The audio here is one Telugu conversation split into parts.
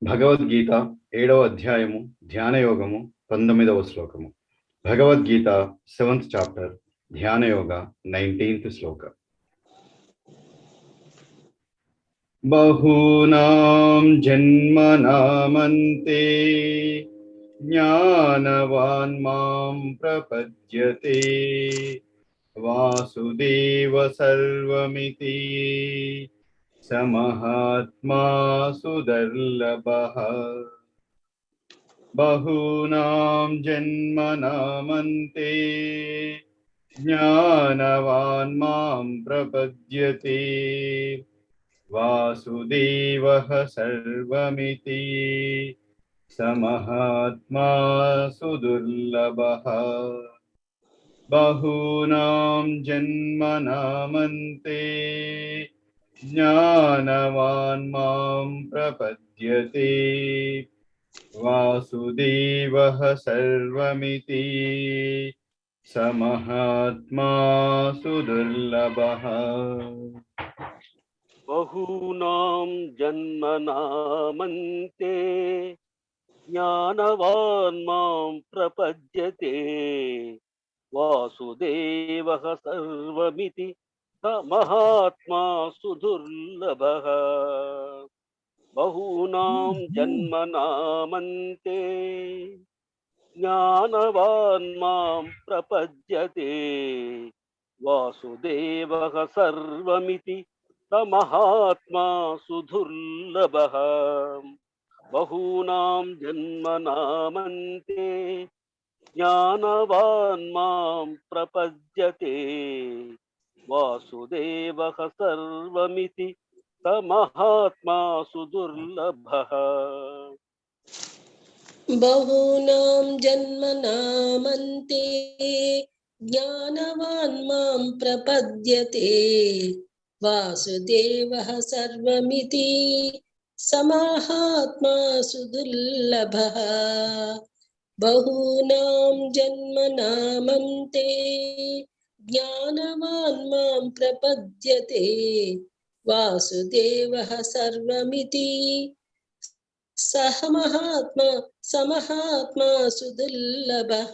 భగవద్గీత 7వ అధ్యాయము ధ్యాన యోగము 19వ శ్లోకము. భగవద్గీత 7th చాప్టర్ ధ్యాన యోగ 19th శ్లోక. బహూనాం జన్మనామంతే జ్ఞానవాన్ మాం ప్రపద్యతే వాసుదేవ సర్వమితి సమహాత్మా సుదుర్లభః. బహూనాం జన్మనామంతే జ్ఞానవాన్ మాం ప్రపద్యతే వాసుదేవః సర్వమితి సమహాత్మా సుదుర్లభః. బహూనాం జన్మనామంతే జ్ఞానవాన్ మాం ప్రపద్యతే వాసుదేవః సర్వమితి సమహాత్మా సుదుర్లభః. బహూనాం జన్మనామంతే జ్ఞానవాన్ మాం ప్రపద్యతే వాసుదేవః సర్వమితి మహాత్మా సుదుర్లభః. బహూనాం జన్మనామంతే జ్ఞానవాన్ మాం ప్రపద్యతే వాసుదేవః సర్వమితి మహాత్మా సుదుర్లభః. బహూనాం జన్మనామంతే జ్ఞానవాన్ మాం ప్రపద్యతే వాసుదేవః సర్వమితి మహాత్మా సుదుర్లభః. బహూనాం జన్మనామంతే జ్ఞానవాన్ మాం ప్రపద్యతే వాసుదేవః సర్వమితి సమహాత్మా సుదుర్లభః. బహూనాం జన్మనామంతే జ్ఞానవాన్ మాం ప్రపద్యతే వాసుదేవః సర్వమితి సమహాత్మా సుదుర్లభః.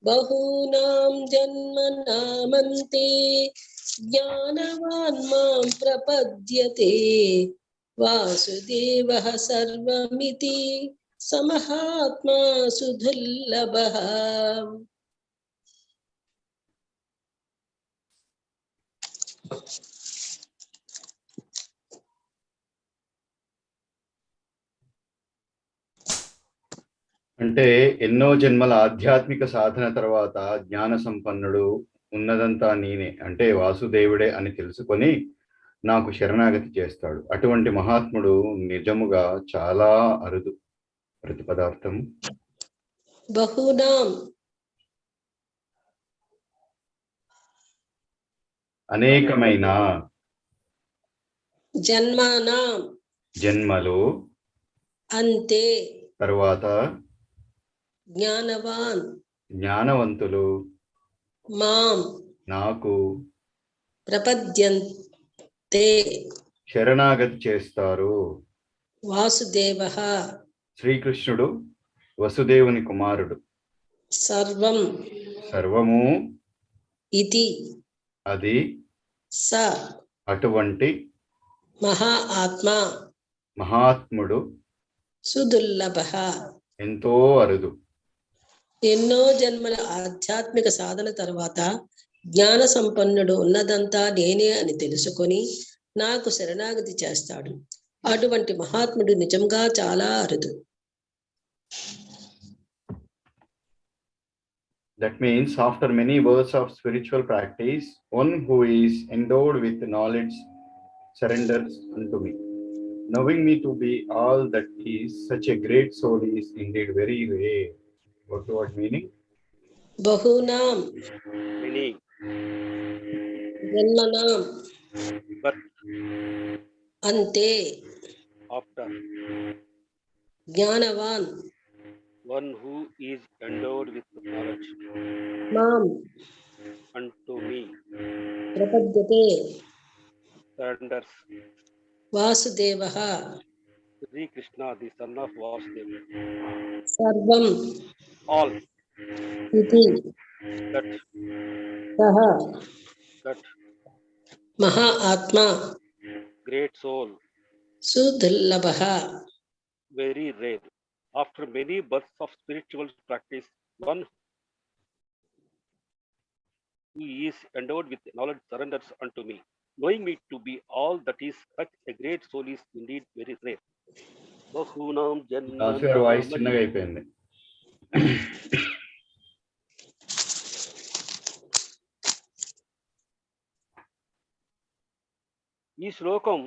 బహూనాం జన్మనామంతే జ్ఞానవాన్ మాం ప్రపద్యతే వాసుదేవః సర్వమితి సమహాత్మా సుదుర్లభః. అంటే ఎన్నో జన్మల ఆధ్యాత్మిక సాధన తర్వాత జ్ఞాన సంపన్నుడు ఉన్నదంతా నేనే అంటే వాసుదేవుడే అని తెలుసుకొని నాకు శరణాగతి చేస్తాడు. అటువంటి మహాత్ముడు నిజముగా చాలా అరుదు. ప్రతిపదార్థం బహూనాం అనేకమైన జన్మానాం జన్మలు అంతే తరువాత జ్ఞానవాన్ జ్ఞానవంతులు మాం నాకు ప్రపద్యంతే శరణాగతి చేస్తారు. వాసుదేవః శ్రీకృష్ణుడు వసుదేవుని కుమారుడు. సర్వం సర్వము ఇది అది స అటువంటి మహా ఆత్మ మహాత్ముడు సుదుర్లభః ఎంతో అరుదు. ఎన్నో జన్మల ఆధ్యాత్మిక సాధన తర్వాత జ్ఞాన సంపన్నుడు ఉన్నదంతా నేనే అని తెలుసుకొని నాకు శరణాగతి చేస్తాడు. అటువంటి మహాత్ముడు నిజంగా చాలా అరుదు. That means after many years of spiritual practice, one who is endowed with knowledge surrenders unto me. Knowing me to be all that is, such a great soul is indeed very rare. What meaning? బహూనాం Many జన్మనాం but అంతే after జ్ఞానవాన్ one who is endowed with knowledge మాం unto me ప్రపద్యతే surrenders వాసుదేవః Sri Krishna, the son of Vasudeva. Sarvam All iti that saha that maha atma great soul, sudurlabha. very rare. After many births of spiritual practice, one who is endowed with knowledge surrenders unto me. Knowing me to be all that is such a great soul is indeed very rare. Bahunam Dasu గారి వాయిస్ Jnana చిన్నగా అయిపోయింది. ఈ శ్లోకం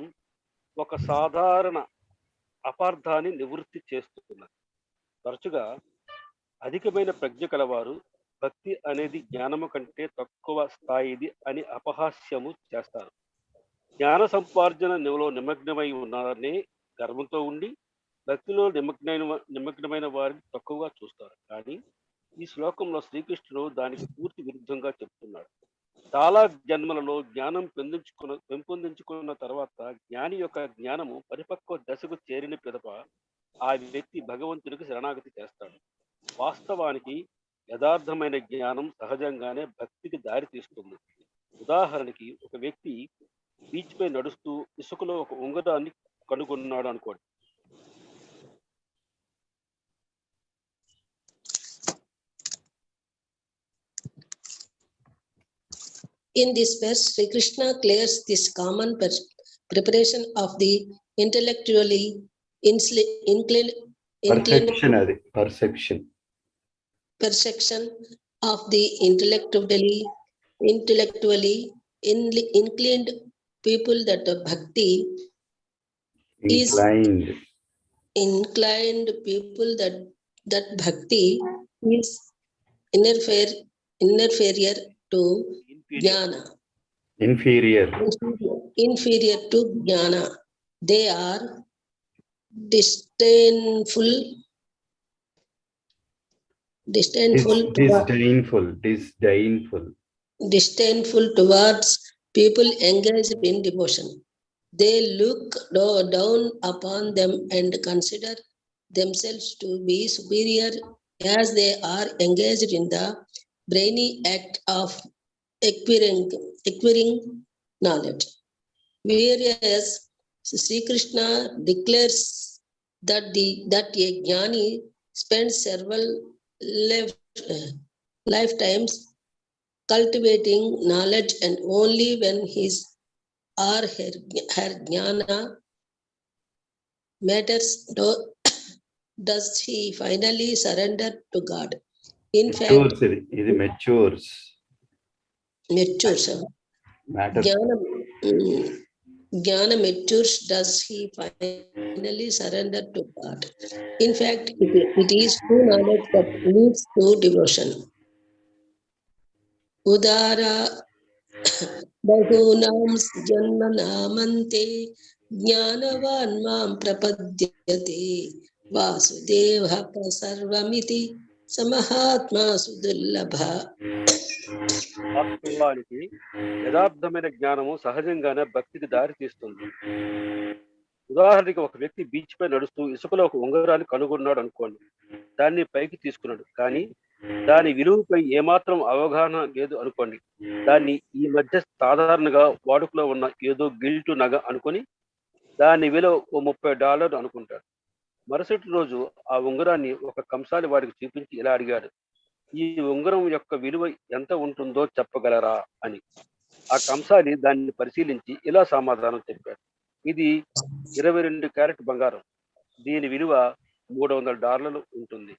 ఒక సాధారణ అపార్థాన్ని నివృత్తి చేస్తున్నది. తరచుగా అధికమైన ప్రజ్ఞ కలవారు భక్తి అనేది జ్ఞానము కంటే తక్కువ స్థాయిది అని అపహాస్యము చేస్తారు. జ్ఞాన సంపార్జనలో నిమగ్నమై ఉన్నారనే గర్వంతో ఉండి భక్తిలో నిమగ్నమైన వారిని తక్కువగా చూస్తారు. కానీ ఈ శ్లోకంలో శ్రీకృష్ణుడు దానికి పూర్తి విరుద్ధంగా చెప్తున్నాడు. చాలా జన్మలలో జ్ఞానం పెంపొందించుకున్న తర్వాత జ్ఞాని యొక్క జ్ఞానము పరిపక్వ దశకు చేరిన పిదప ఆ వ్యక్తి భగవంతుడికి శరణాగతి చేస్తాడు. వాస్తవానికి యథార్థమైన జ్ఞానం సహజంగానే భక్తికి దారి తీస్తుంది. ఉదాహరణకి ఒక వ్యక్తి బీచ్ పై నడుస్తూ ఇసుకలో ఒక ఉంగరాన్ని కనుగొన్నాడు అనుకోండి. In this verse, Sri Krishna clears this common preparation of the intellectually inclined perception, అది perception. perception of the intellectually inclined people that bhakti is inclined people that bhakti is inferior to Jnāna. Inferior. Inferior to Jnāna. They are disdainful towards people engaged in devotion. They look down upon them and consider themselves to be superior as they are engaged in the brainy act of acquiring knowledge. Whereas Sri Krishna declares that a Jnani spends several lifetimes cultivating knowledge, and only when his or her Jnana matters does he finally surrender to God. In fact, it matures. Jnana matures, does he finally surrender to God. In fact, it is true knowledge that leads to devotion. Udara bahunam janmanamante jnanavan mam prapadyate vasudeva sarvamiti samahatma sudurlabha. వాస్తవానికి యథార్థమైన జ్ఞానము సహజంగానే భక్తికి దారి తీస్తుంది. ఉదాహరణకి ఒక వ్యక్తి బీచ్ పై నడుస్తూ ఇసుకలో ఒక ఉంగరాన్ని కనుగొన్నాడు అనుకోండి. దాన్ని పైకి తీసుకున్నాడు, కానీ దాని విలువపై ఏమాత్రం అవగాహన లేదు అనుకోండి. దాన్ని ఈ మధ్య సాధారణంగా వాడుకలో ఉన్న ఏదో గిల్టు నగ అనుకొని దాని విలువ $30 అనుకుంటాడు. మరుసటి రోజు ఆ ఉంగరాన్ని ఒక కంసాలి వాడికి చూపించి ఇలా అడిగాడు, ఈ ఉంగరం యొక్క విలువ ఎంత ఉంటుందో చెప్పగలరా అని. ఆ కంసాలి దాన్ని పరిశీలించి ఇలా సమాధానం చెప్పాడు, ఇది 22 క్యారెట్ బంగారం, దీని విలువ $300 ఉంటుంది.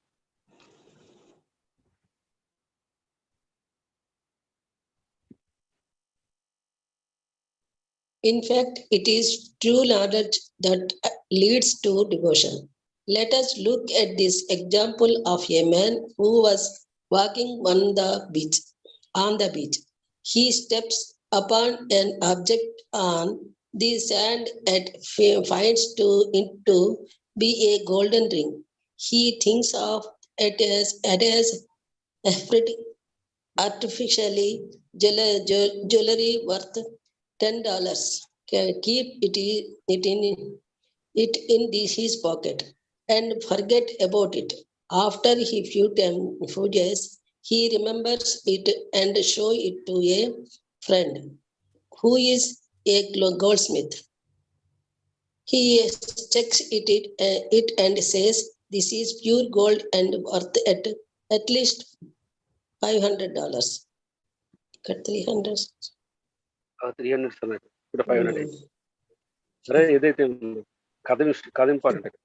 In fact, it is true knowledge that leads to devotion. Let us look at this example of a man who was walking on the beach. He steps upon an object on the sand and finds it to be a golden ring. He thinks of it as artificially jewelry worth $10. Keep it it in his pocket and forget about it. After a few days, he remembers it and show it to a friend who is a goldsmith. He checks it and says, "This is pure gold and worth at least $500." Cut 300. 300 అన్నట్టు ఇప్పుడు 500. సరే, ఏదైతే ఉందో కథ ఇంపార్టెంట్.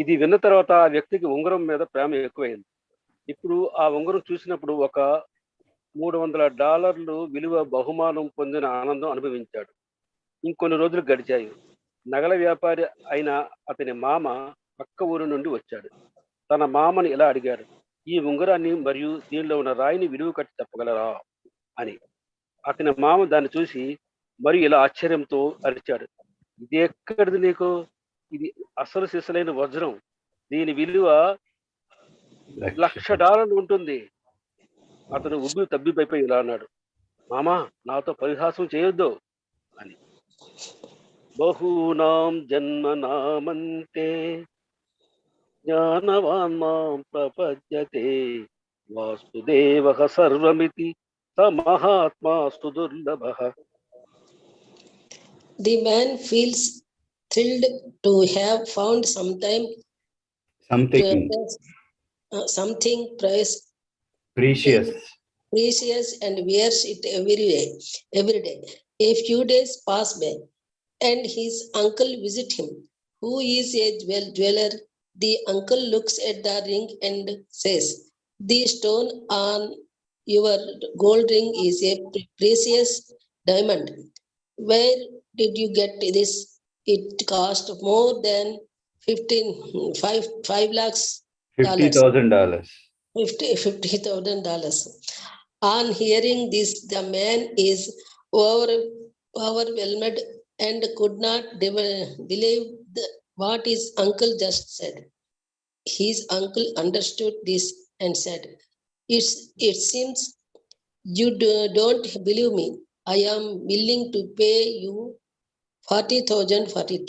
ఇది విన్న తర్వాత ఆ వ్యక్తికి ఉంగరం మీద ప్రేమ ఎక్కువైంది. ఇప్పుడు ఆ ఉంగరం చూసినప్పుడు ఒక $300 విలువ బహుమానం పొందిన ఆనందం అనుభవించాడు. ఇంకొన్ని రోజులు గడిచాయి. నగల వ్యాపారి అయిన అతని మామ పక్క ఊరు నుండి వచ్చాడు. తన మామని ఇలా అడిగాడు, "ఈ ఉంగరాన్ని మరియు దీనిలో ఉన్న రాయిని విలువ కట్టి చెప్పగలరా" అని. అతని మామ దాన్ని చూసి మరియు ఇలా ఆశ్చర్యంతో అరిచాడు, "ఇది ఎక్కడిది నీకు? ఇది అసలు సిసలైన వజ్రం. దీని విలువ $1,00,000 ఉంటుంది." అతను ఉబ్బి తబ్బిపైపోయి ఇలా అన్నాడు, "మామా, నాతో పరిహాసం చేయొద్దు" అని. బహూనాం జన్మనామంతే జ్ఞానవాన్ మాం ప్రపద్యతే వాసుదేవః సర్వమితి స Mahatma సుదుర్లభః. The man feels thrilled to have found something precious and wears it every day. A few days pass by and his uncle visit him, who is a jeweler. The uncle looks at the ring and says, "The stone on your gold ring is a precious diamond. Where did you get this? It cost more than $5 lakhs. $50,000. $50,000. On hearing this, the man is overwhelmed and could not believe what his uncle just said. His uncle understood this and said, It seems you don't believe me. I am willing to pay you $40,000 for it."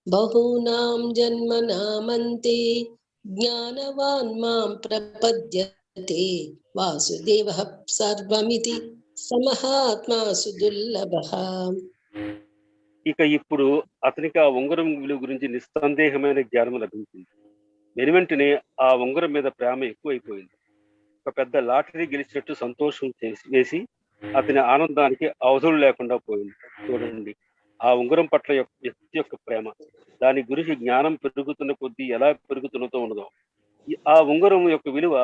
బహూనాం జన్మనామంతే జ్ఞానవాన్ మాం ప్రపద్యతే వాసుదేవః సర్వమితి సమహాత్మా సుదుర్లభః. ఇక ఇప్పుడు అతనికి ఆ ఉంగరం విలువ గురించి నిస్సందేహమైన జ్ఞానం లభించింది. వెనువెంటనే ఆ ఉంగరం మీద ప్రేమ ఎక్కువైపోయింది. ఒక పెద్ద లాటరీ గెలిచినట్టు సంతోషం వేసి అతని ఆనందానికి అవధులు లేకుండా పోయింది. చూడండి, ఆ ఉంగరం పట్ల వ్యక్తి యొక్క ప్రేమ, దాని గురించి జ్ఞానం పెరుగుతున్న కొద్దీ ఎలా పెరుగుతున్నదో ఉన్నదో. ఆ ఉంగరం యొక్క విలువ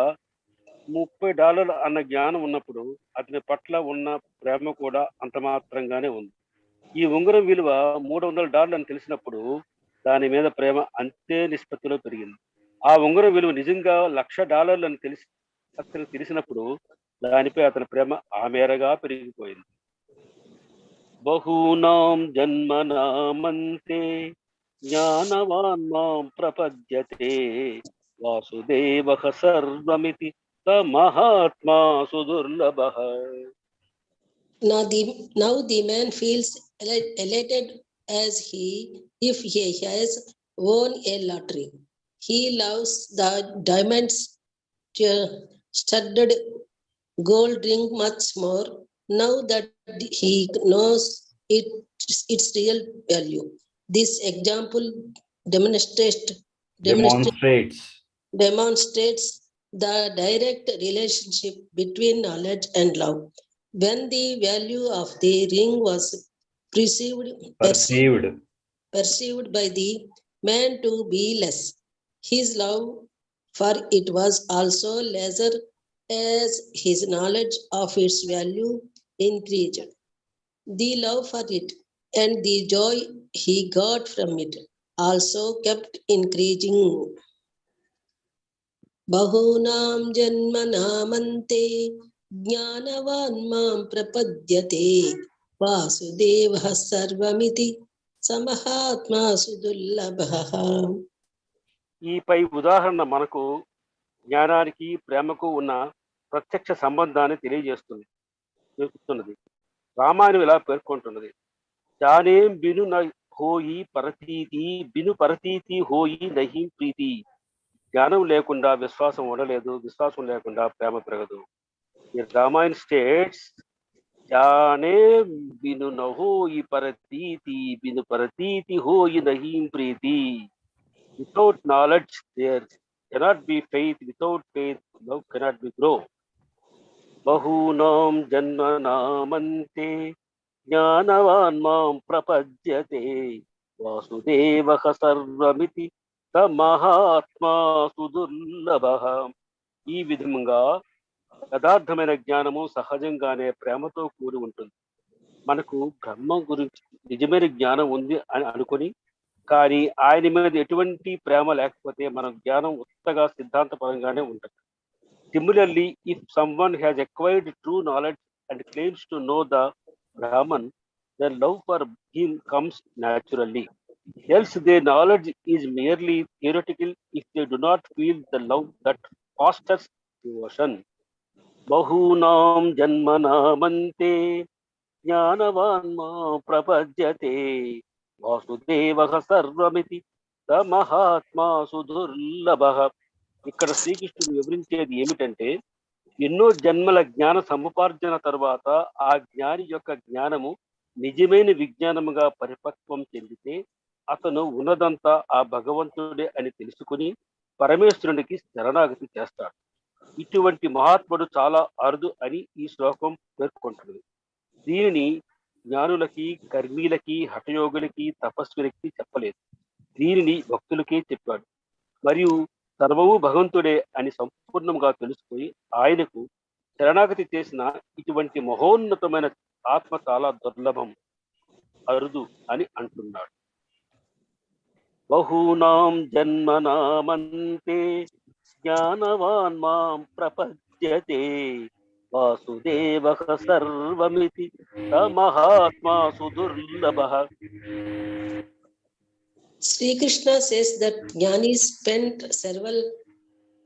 $30 అన్న జ్ఞానం ఉన్నప్పుడు అతని పట్ల ఉన్న ప్రేమ కూడా అంత మాత్రంగానే ఉంది. ఈ ఉంగరం విలువ $300 అని తెలిసినప్పుడు దాని మీద ప్రేమ అంతే నిష్పత్తిలో పెరిగింది. ఆ ఉంగరం విలువ నిజంగా $1,00,000 అని అతనికి తెలిసినప్పుడు దానిపై అతని ప్రేమ ఆ మేరగా పెరిగిపోయింది. బహూనాం జన్మనామంతే జ్ఞానవాన్ మాం ప్రపద్యతే వాసుదేవః సర్వమితి స Mahatma సుదుర్లభః. Now the man feels elated as if he has won a lottery. He loves the diamonds studded gold ring much more now that he knows its real value. This example demonstrates the direct relationship between knowledge and love. When the value of the ring was perceived by the man to be less, his love for it was also lesser as his knowledge of its value increased. The love for it and the joy he got from it also kept increasing. బహూనాం జన్మనామంతే జ్ఞానవాన్ మాం ప్రపద్యతే వాసుదేవః సర్వమితి సమహాత్మా సుదుర్లభః. ఈ పై ఉదాహరణ మనకు జ్ఞానానికి ప్రేమకు ఉన్న ప్రత్యక్ష సంబంధాన్ని తెలియజేస్తున్నది. రామాయణం ఇలా పేర్కొంటున్నది. జానేం బిను హోయి పరతీతి బిను పరతీతి హోయి నహి ప్రీతి. జ్ఞానం లేకుండా విశ్వాసం ఉండలేదు, విశ్వాసం లేకుండా ప్రేమ పెరగదు. ఈ రామాయణ స్టేట్స్ జానే బిను నహోయి పరతీతి బిను పరతీతి హోయి నహి ప్రీతి. Without knowledge, there cannot be faith. Without faith, love cannot be grow. Bahunam janmanamante jnanavan mam prapadyate vasudevah sarvamiti tamahatma sudurlabha. ఈ విధంగా యథార్థమైన జ్ఞానము సహజంగానే ప్రేమతో కూడి ఉంటుంది. మనకు బ్రహ్మం గురించి నిజమైన జ్ఞానం ఉంది అని అనుకొని, కానీ ఆయన మీద ఎటువంటి ప్రేమ లేకపోతే మన జ్ఞానం ఉత్తగా సిద్ధాంతపరంగానే ఉంటుంది. Similarly, if someone has acquired true knowledge and claims to know the Brahman, their love for him comes naturally. Else their knowledge is merely theoretical if they do not feel the love that fosters devotion. Bahunam janmanamante jnanavan ma prapadyate వాసుదేవః సర్వమితి Mahatma సుదుర్లభః. ఇక్కడ శ్రీకృష్ణుడు వివరించేది ఏమిటంటే, ఎన్నో జన్మల జ్ఞాన సముపార్జన తర్వాత ఆ జ్ఞాని యొక్క జ్ఞానము నిజమైన విజ్ఞానముగా పరిపక్వం చెందితే అతను ఉన్నదంతా ఆ భగవంతుడే అని తెలుసుకుని పరమేశ్వరునికి శరణాగతి చేస్తాడు. ఇటువంటి మహాత్ముడు చాలా అరుదు అని ఈ శ్లోకం పేర్కొంటున్నది. దీనిని జ్ఞానులకి, కర్మీలకి, హఠయోగులకి, తపస్సులకి చెప్పలేదు. దీనిని భక్తులకే చెప్పాడు. మరియు సర్వము భగవంతుడే అని సంపూర్ణంగా తెలుసుకుని ఆయనకు శరణాగతి చేసిన ఇటువంటి మహోన్నతమైన ఆత్మ చాలా దుర్లభం, అరుదు అని అంటున్నాడు. బహూనాం జన్మనామంతే జ్ఞానవాన్ మాం ప్రపద్యతే వాసుదేవః సర్వమితి Mahatma సుదుర్లభః. Sri Krishna says that Jnanis spent several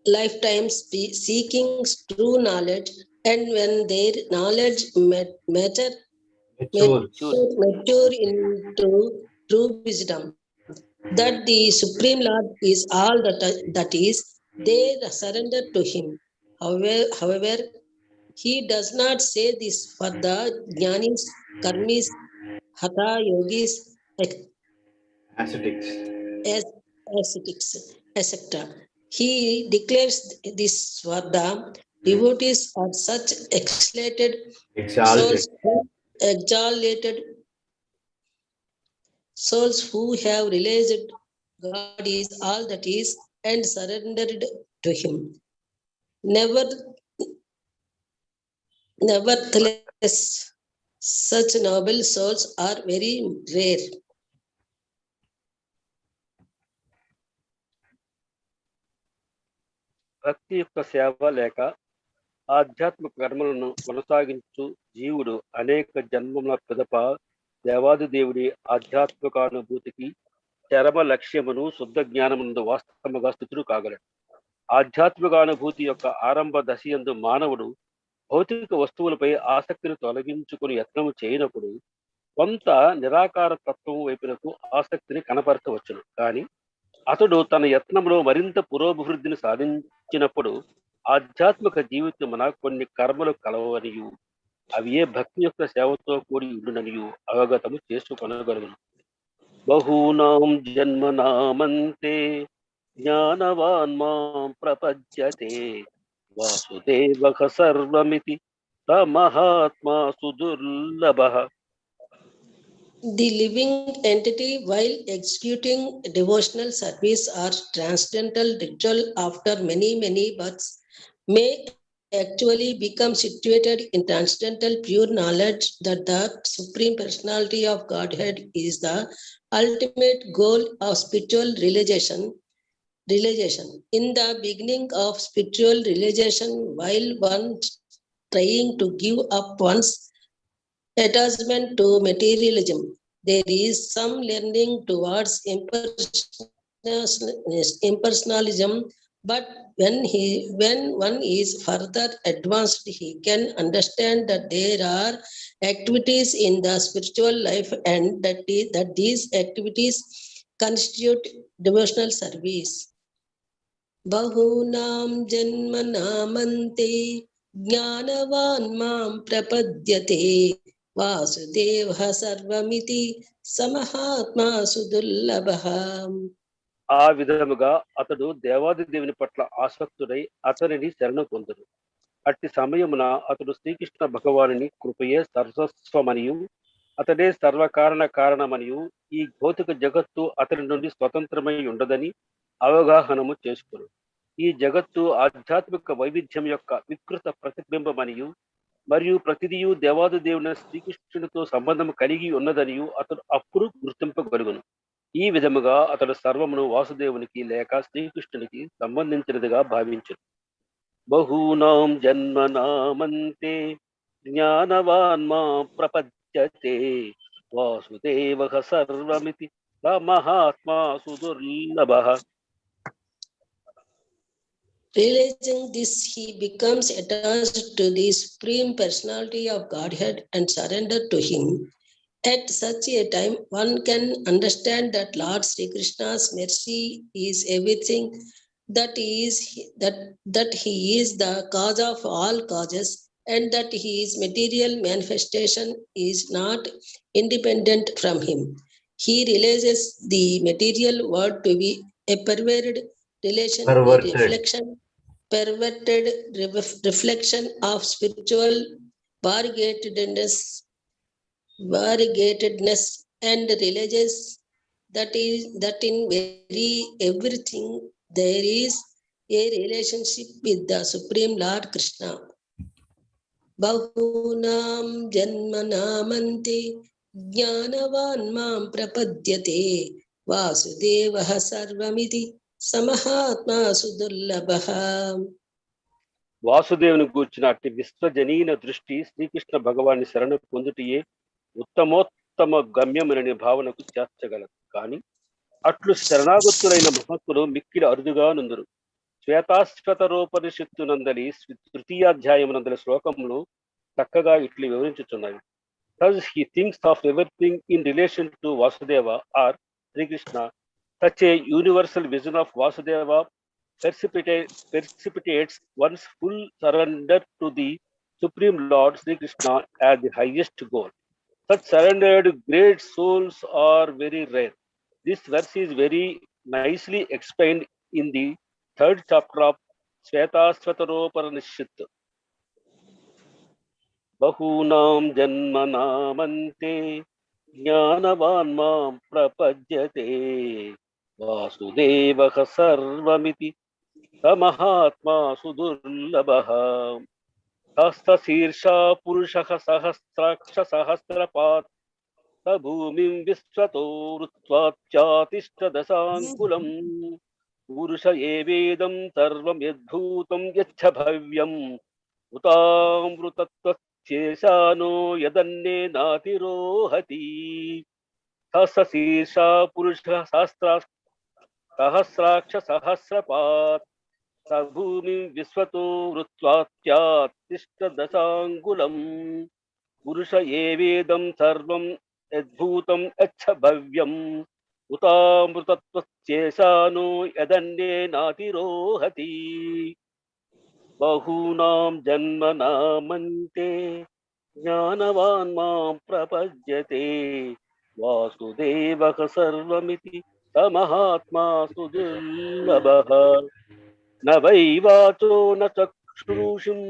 lifetimes seeking true knowledge, and when their knowledge mature into true wisdom, that the Supreme Lord is all that is, they surrender to Him. However, He does not say this for the Jnanis, Karmis, Hatha Yogis, ascetics, etc. He declares this for the devotees of such exalted souls who have realized God is all that is and surrendered to Him. Nevertheless, such noble souls are very rare. భక్తి యొక్క సేవ లేక ఆధ్యాత్మిక కర్మలను కొనసాగించు జీవుడు అనేక జన్మముల పిదప దేవాది దేవుడి ఆధ్యాత్మికానుభూతికి చరమ లక్ష్యమును శుద్ధ జ్ఞానమునందు వాస్తవముగా స్థితుడు కాగలడు. ఆధ్యాత్మికానుభూతి యొక్క ఆరంభ దశయందు మానవుడు భౌతిక వస్తువులపై ఆసక్తిని తొలగించుకుని యత్నము చేయనప్పుడు కొంత నిరాకార తత్వం వైపునకు ఆసక్తిని కనపరచవచ్చును. కానీ అతడు తన యత్నంలో మరింత పురోభివృద్ధిని సాధించినప్పుడు ఆధ్యాత్మిక జీవితమున కొన్ని కర్మలు కలవనియు అవి ఏ భక్తి యొక్క సేవతో కూడి ఉండుననియు అవగతము చేసుకొనగలుగును. బహూనాం జన్మనామంతే జ్ఞానవాన్ మాం ప్రపద్యతే వాసుదేవః సర్వమితి Mahatma సుదుర్లభః. The living entity, while executing devotional service or transcendental ritual after many births, may actually become situated in transcendental pure knowledge that the Supreme Personality of Godhead is the ultimate goal of spiritual realization. In the beginning of spiritual realization, while one trying to give up one's attachment to materialism, there is some learning towards impersonalism But when one is further advanced, he can understand that there are activities in the spiritual life and that these activities constitute devotional service. Bahunam janmanamante jnanavan mam prapadyate vasudevah sarvamiti samahatma sudullabha. ఆ విధముగా అతడు దేవాది దేవుని పట్ల ఆసక్తుడై అతనిని శరణు పొందును. అట్టి సమయమున అతడు శ్రీకృష్ణ భగవానుని కృపయే సర్వస్వమనియు అతడే సర్వకారణ కారణమనియు ఈ భౌతిక జగత్తు అతని నుండి స్వతంత్రమై ఉండదని అవగాహనము చేసుకును. ఈ జగత్తు ఆధ్యాత్మిక వైవిధ్యం యొక్క వికృత ప్రతిబింబమనియు మరియు ప్రతిదియు దేవాది దేవుని శ్రీకృష్ణునితో సంబంధం కలిగి ఉన్నదనియు అతడు అప్పుడు గుర్తింపగలుగును. ఈ విధముగా అతడు సర్వమును వాసుదేవునికి లేక శ్రీకృష్ణునికి సంబంధించినదిగా భావించును. బహూనాం జన్మనామంతే జ్ఞానవాన్ మా ప్రపద్యతే వాసుదేవః సర్వమితి స Mahatma సుదుర్లభః. Realizing this, he becomes attached to the Supreme Personality of Godhead and surrender to him. At such a time, one can understand that Lord Sri Krishna's mercy is everything, that he is the cause of all causes, and that his material manifestation is not independent from him. He realizes the material world to be a perverted reflection of spiritual variegatedness, and realizes that in everything there is a relationship with the Supreme Lord Krishna. Bahunam janmanamante jnanavan mam prapadyate vasudevah sarvamiti samahatma sudullabha. వాసుదేవుని గూర్చిన అట్టి విశ్వజనీన దృష్టి శ్రీకృష్ణ భగవాన్ని శరణు పొందుటయే ఉత్తమోత్తమ గమ్యమునని భావనకు చేర్చగలదు. కానీ అట్లు శరణాగతులైన మహత్తులు మిక్కిలి అరుదుగా నుందురు. శ్వేతాశ్వతరోపనిషత్తునందలి తృతీయాధ్యాయమునందలి శ్లోకములు చక్కగా ఇట్లు వివరించుచున్నవి. Thus he thinks of everything in relation to Vasudeva or Sri Krishna. Such a universal vision of Vasudeva precipitates one's full surrender to the Supreme Lord Sri Krishna as the highest goal. Such surrendered great souls are very rare. This verse is very nicely explained in the 3rd chapter of Shvetasvatharopanishad. Bahunam janmanamante jnanavan mam prapadyate vasudevah sarvamiti samahatma sudurlabah. Sahasrashirsha purushah sahasraksha sahasrapat భూమిం విశ్వతో వృత్వాత్యాతిష్టదశాంకులం పురుష ఏవేదం సర్వం యద్భూతం యచ్చ భవ్యం ఉతామృతత్వశేషానో యదన్నేనాతిరోహతి. సహస్రశీర్షా పురుష సహస్రాక్ష సహస్రపాత్ భూమిం విశ్వతో వృత్వాత్యాతిష్టదశాంకులం పురుష ఏవేదం సర్వం యద్భూతం యచ్చ భవ్యం ఉతామృతత్వశేషానో యదన్యేనాతిరోహతి. బహూనాం జన్మనామంతే జ్ఞానవాన్ మాం ప్రపద్యతే వాసుదేవః సర్వమితి స మహాత్మా సుదుర్లభః. న వై వాచో న చక్షుషుం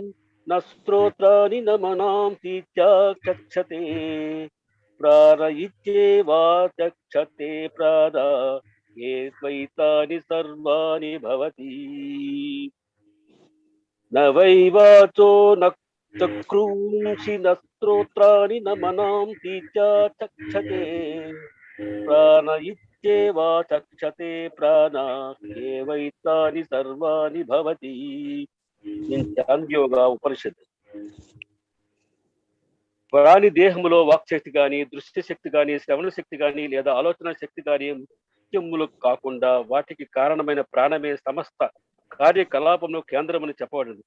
న శ్రోత్రాణి న మనాంసి చక్షతే ప్రాణయిత్యేవా చక్షతే ప్రాణ ఏత్వైతాని సర్వాణి భవతి. న వై వాచో న చక్షుషి న శ్రోత్రాణి న మనాంసి చక్షతే ప్రాణయిత్యేవా చక్షతే ప్రాణ ఏవైతాని సర్వాణి భవతి. యోగా ఉపనిషత్తు. ప్రాణి దేహములో వాక్శక్తి గాని, దృశ్య శక్తి గాని, శ్రవణ శక్తి గాని లేదా ఆలోచన శక్తి గాని ముఖ్యములు కాకుండా వాటికి కారణమైన ప్రాణమే సమస్త కార్యకలాపంలో కేంద్రమని చెప్పబడింది.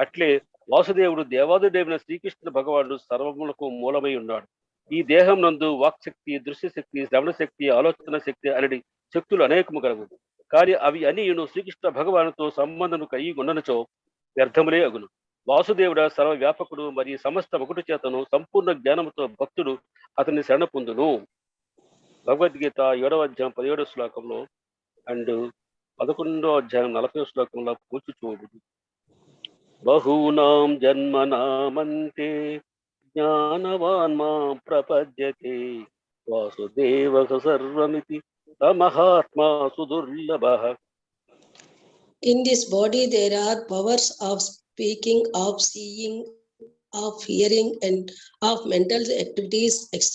అట్లే వాసుదేవుడు దేవాదిదేవుని శ్రీకృష్ణ భగవానుడు సర్వములకు మూలమై ఉన్నాడు. ఈ దేహం నందు వాక్శక్తి, దృశ్యశక్తి, శ్రవణ శక్తి, ఆలోచన శక్తి అనేది శక్తులు అనేకము కలవు. కానీ అవి అన్నియును శ్రీకృష్ణ భగవానుతో సంబంధము కలిగి ఉండనచో వ్యర్థములే అగును. వాసుదేవుడ సర్వ వ్యాపకుడు మరియు సమస్త ఒకటి చేతను సంపూర్ణ జ్ఞానముతో భక్తుడు అతన్ని శరణ పొందును. భగవద్గీత 7వ అధ్యాయం 17వ శ్లోకంలో అండ్ 11వ అధ్యాయం 40వ శ్లోకంలో పూర్తి చూడు. బహూనాం జన్మనామంతే జ్ఞానవాన్ మాం ప్రపద్యతే Vasudeva సర్వమితి సమహాత్మా సుదుర్లభః. In this body, there are powers of speaking, of seeing, of hearing, and of mental activities, etc.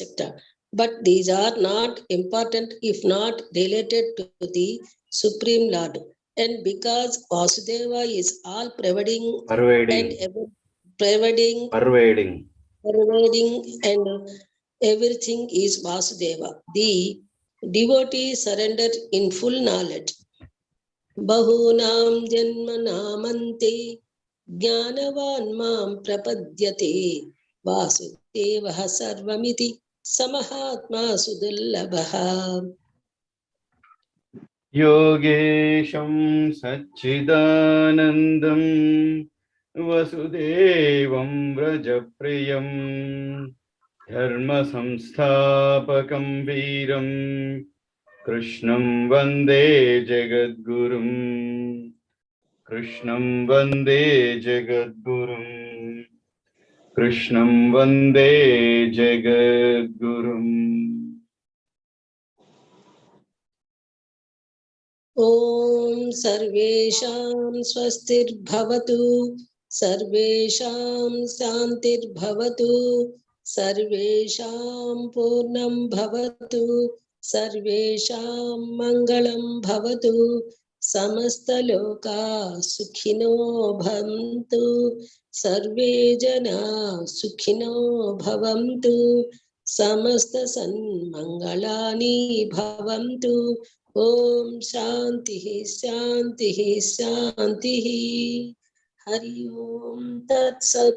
But these are not important if not related to the Supreme Lord. And because Vasudeva is all pervading and pervading and everything is Vasudeva, the devotee surrendered in full knowledge. Bahunam janmanamante jnanavan mam prapadyate vasudevah sarvamiti samahatma sudullabha. Yogesham Sachidanandam Vasudevam Vrajapriyam Dharma Samsthapakam Veeram Krishnam Vande Jagadgurum. Krishnam Vande Jagadgurum. Krishnam Vande Jagadgurum. Om Sarvesham Swastir Bhavatu, Sarvesham Santir Bhavatu, Sarvesham Purnam Bhavatu, Sarvesham Mangalam Bhavatu, Samasta Loka Sukhino Bhavantu, Sarve Jana Sukhino Bhavantu, Samasta Sanmangalani Bhavantu. Om Shantihi Shantihi Shantihi. Hari Om Tat Sat.